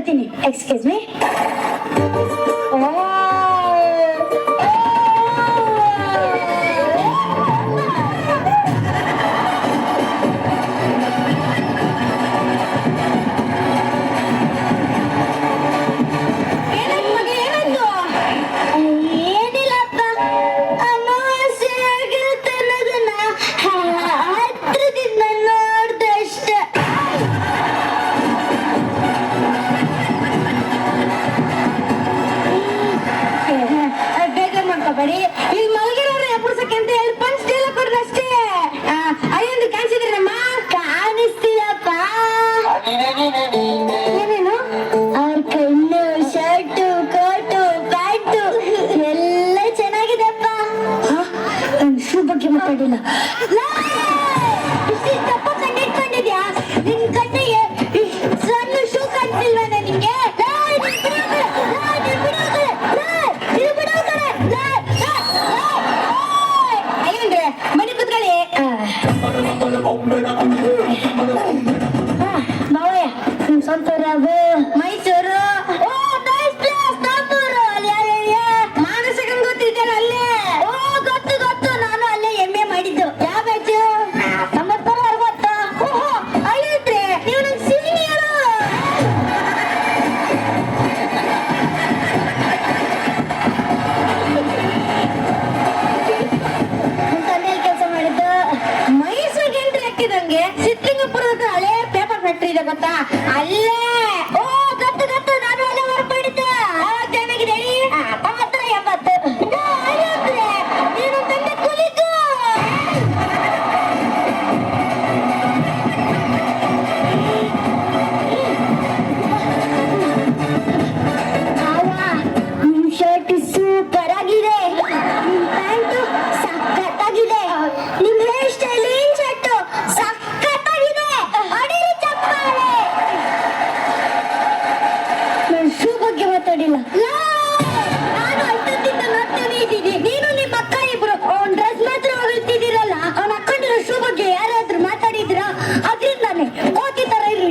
ಬರ್ತೀನಿ. Excuse me. ಈಗ ಮಲಗಿರೋರು ಎಬ್ಬರ್ಸಕ್ಕೆ ಅಂತ ಹೇಳಿ ಪಂಚ್ ಡೇಲ ಕೊಡ್ರಷ್ಟೇ. ಅಯ್ಯಂದು ಕಾಣಿಸಿದ್ರಮ್ಮ? ಕಾಣಿಸ್ತೀರಪ್ಪ. ಏನೇನು ಅವ್ರ ಕಣ್ಣು, ಶರ್ಟು, ಕೋಟು, ಪ್ಯಾಂಟು ಎಲ್ಲ ಚೆನ್ನಾಗಿದೆಪ್ಪ. ಶೂ ಬಗ್ಗೆ ಮಾತಾಡಿಲ್ಲ. ತಪ್ಪ ಕಂಡಿಟ್ಕೊಂಡಿದ್ಯಾ? ನಿನ್ ಕಣ್ಣಿಗೆ ಸಣ್ಣ ಶೂ ಕಾಣ್ತಿಲ್ವಾ ನಿಂಗೆ? ಮನೆ ಕುತ್ಕೊಳ್ಳಿ. ಮಾವಯ್ಯ ನಿಮ್ ಸ್ವಂತ ಮೈಸೂರು. ಮಾನಸ ಗಂಗೋತ್ರಿದ್ದಾರೆ ಅಲ್ಲೇ. ಗೊತ್ತು ಗೊತ್ತು, ನಾನು ಅಲ್ಲೇ MA ಮಾಡಿದ್ದು. ಯಾವ ಬ್ಯಾಚು? 90 60. ಅಯ್ಯಂದ್ರೆ ನೀವು ನನ್ ಸೀನಿಯರು. ಮೈಸೂರಿಗೆ ಎಂಟ್ರಿ ಹಾಕಿದಂಗೆ ಸಿದ್ಲಿಂಗಪುರದ ಹಳೆ ಪೇಪರ್ ಫ್ಯಾಕ್ಟ್ರಿ ಇದೆ ಗೊತ್ತಾ? ಅಲ್ಲೇ. ಗೊತ್ತು ಗೊತ್ತು, ನಾನು ಅಲ್ಲೇ ವರ್ಕ್ ಮಾಡಿದ್ದೆ. ಚೆನ್ನಾಗಿದೆ. 90 80. ನೀನು ತಂದೆ ಕೂಲಿದ್ದು. ನಿಮ್ ಶರ್ಟ್ ಸೂಪರ್ ಆಗಿದೆ, ನಿಮ್ ಪ್ಯಾಂಟು ಸಖತ್ತಾಗಿದೆ, ನಿಮ್ ಹೇರ್ ಸ್ಟೈಲ್ ಏನ್ ಶರ್ಟು ಸಖತ್ತಾಗಿದೆ. ಅಡಿಲಿ ಚಪ್ಪಾಳೆ. ನಾನು ಶೂ ಬಗ್ಗೆ ಮಾತಾಡಿಲ್ಲ. ನಾನು ಅಷ್ಟೊತ್ತಿಂದ ನೋಡ್ತಾನೆ ಇದ್ದೀನಿ. ನೀನು ನಿಮ್ಮ ಅಕ್ಕ ಇಬ್ರು ಅವ್ನ ಡ್ರೆಸ್ ಮಾತ್ರ ಹೊಗಳ್ತಿದ್ದೀರಲ್ಲ, ಅವ್ನ ಹಾಕೊಂಡಿರೋ ಶೂ ಬಗ್ಗೆ ಯಾರಾದ್ರೂ ಮಾತಾಡಿದ್ರ? ಅದ್ರಿಂದಾನೆ ಓಕೆ ತರ ಇರು.